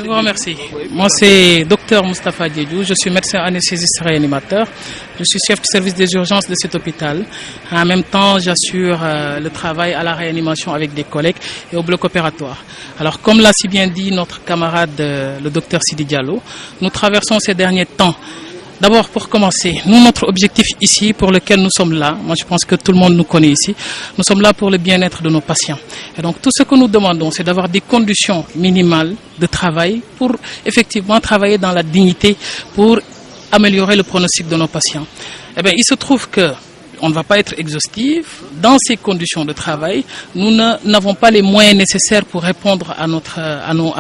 Je vous remercie. Moi, c'est Dr Moustapha Diédhiou. Je suis médecin anesthésiste réanimateur. Je suis chef du service des urgences de cet hôpital. En même temps, j'assure le travail à la réanimation avec des collègues et au bloc opératoire. Alors, comme l'a si bien dit notre camarade, le docteur Sidi Diallo, nous traversons ces derniers temps. D'abord, pour commencer, nous, notre objectif ici, pour lequel nous sommes là, moi je pense que tout le monde nous connaît ici, nous sommes là pour le bien-être de nos patients. Et donc, tout ce que nous demandons, c'est d'avoir des conditions minimales de travail pour effectivement travailler dans la dignité, pour améliorer le pronostic de nos patients. Eh bien, il se trouve que on ne va pas être exhaustif. Dans ces conditions de travail, nous n'avons pas les moyens nécessaires pour répondre à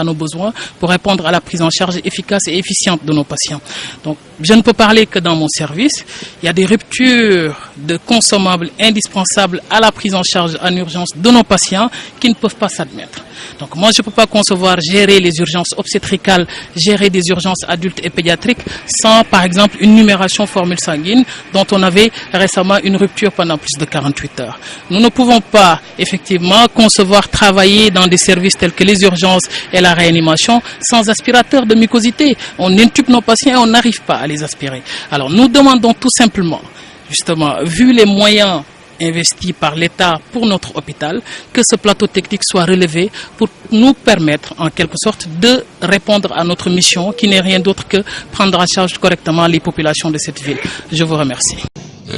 nos besoins, pour répondre à la prise en charge efficace et efficiente de nos patients. Donc, je ne peux parler que dans mon service. Il y a des ruptures de consommables indispensables à la prise en charge en urgence de nos patients qui ne peuvent pas s'admettre. Donc moi, je ne peux pas concevoir gérer les urgences obstétricales, gérer des urgences adultes et pédiatriques sans, par exemple, une numération formule sanguine dont on avait récemment une rupture pendant plus de 48 heures. Nous ne pouvons pas, effectivement, concevoir travailler dans des services tels que les urgences et la réanimation sans aspirateur de mucosité. On intube nos patients et on n'arrive pas à les aspirer. Alors nous demandons tout simplement, justement, vu les moyens investi par l'État pour notre hôpital, que ce plateau technique soit relevé pour nous permettre en quelque sorte de répondre à notre mission qui n'est rien d'autre que prendre en charge correctement les populations de cette ville. Je vous remercie.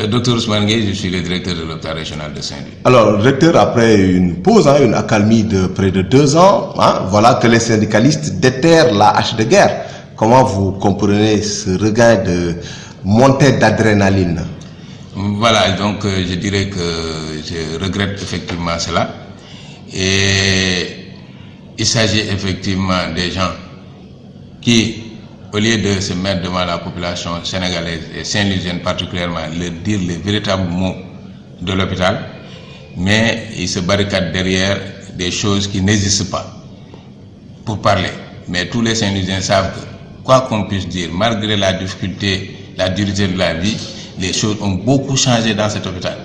Docteur Ousmane Gueye, je suis le directeur de l'hôpital régional de Saint-Louis. Alors, directeur, après une pause, une accalmie de près de 2 ans, voilà que les syndicalistes déterrent la hache de guerre. Comment vous comprenez ce regain de montée d'adrénaline? Voilà, donc je dirais que je regrette effectivement cela. Et il s'agit effectivement des gens qui, au lieu de se mettre devant la population sénégalaise et saint-louisienne particulièrement, leur dire les véritables mots de l'hôpital, mais ils se barricadent derrière des choses qui n'existent pas pour parler. Mais tous les saint-louisiens savent que, quoi qu'on puisse dire, malgré la difficulté, la dureté de la vie, les choses ont beaucoup changé dans cet hôpital.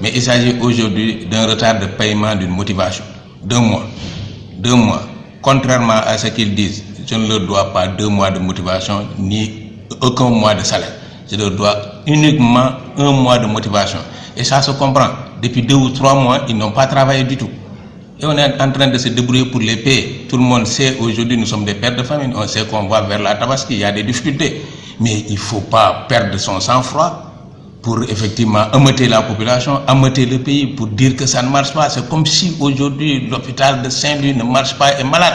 Mais il s'agit aujourd'hui d'un retard de paiement d'une motivation. 2 mois. 2 mois. Contrairement à ce qu'ils disent, je ne leur dois pas 2 mois de motivation ni aucun mois de salaire. Je leur dois uniquement 1 mois de motivation. Et ça se comprend. Depuis 2 ou 3 mois, ils n'ont pas travaillé du tout. Et on est en train de se débrouiller pour les payer. Tout le monde sait, aujourd'hui, nous sommes des pères de famille. On sait qu'on va vers la Tabaski, il y a des difficultés. Mais il ne faut pas perdre son sang-froid pour effectivement ameuter la population, ameuter le pays, pour dire que ça ne marche pas. C'est comme si aujourd'hui l'hôpital de Saint-Louis ne marche pas et est malade.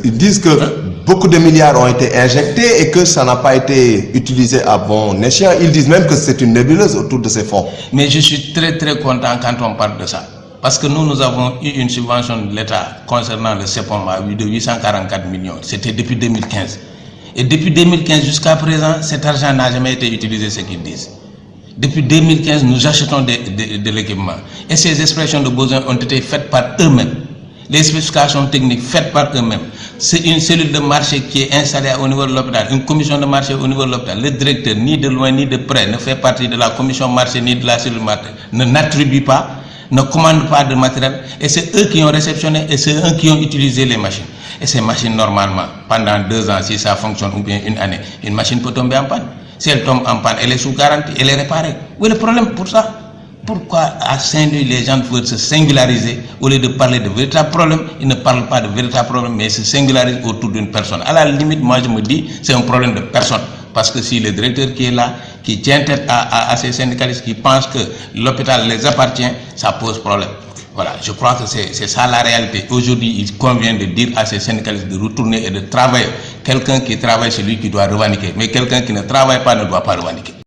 Ils disent que beaucoup de milliards ont été injectés et que ça n'a pas été utilisé à bon escient. Ils disent même que c'est une nébuleuse autour de ces fonds. Mais je suis très très content quand on parle de ça. Parce que nous avons eu une subvention de l'État concernant le CEPOM de 844 millions. C'était depuis 2015. Et depuis 2015 jusqu'à présent, cet argent n'a jamais été utilisé, ce qu'ils disent. Depuis 2015, nous achetons de l'équipement. Et ces expressions de besoin ont été faites par eux-mêmes. Les spécifications techniques faites par eux-mêmes. C'est une cellule de marché qui est installée au niveau de l'hôpital, une commission de marché au niveau de l'hôpital. Le directeur, ni de loin ni de près, ne fait partie de la commission marché ni de la cellule marché, ne n'attribue pas, ne commande pas de matériel. Et c'est eux qui ont réceptionné et c'est eux qui ont utilisé les machines. Et ces machines, normalement, pendant 2 ans, si ça fonctionne, ou bien 1 année, une machine peut tomber en panne. Si elle tombe en panne, elle est sous garantie, elle est réparée. Où est le problème pour ça? Pourquoi à Saint-Louis, les gens veulent se singulariser? Au lieu de parler de véritables problèmes, ils ne parlent pas de véritables problèmes, mais se singularisent autour d'une personne. À la limite, moi je me dis, c'est un problème de personne. Parce que si le directeur qui est là, qui tient tête à ces syndicalistes qui pensent que l'hôpital les appartient, ça pose problème. Voilà, je crois que c'est ça la réalité. Aujourd'hui, il convient de dire à ces syndicalistes de retourner et de travailler. Quelqu'un qui travaille, c'est lui qui doit revendiquer. Mais quelqu'un qui ne travaille pas ne doit pas revendiquer.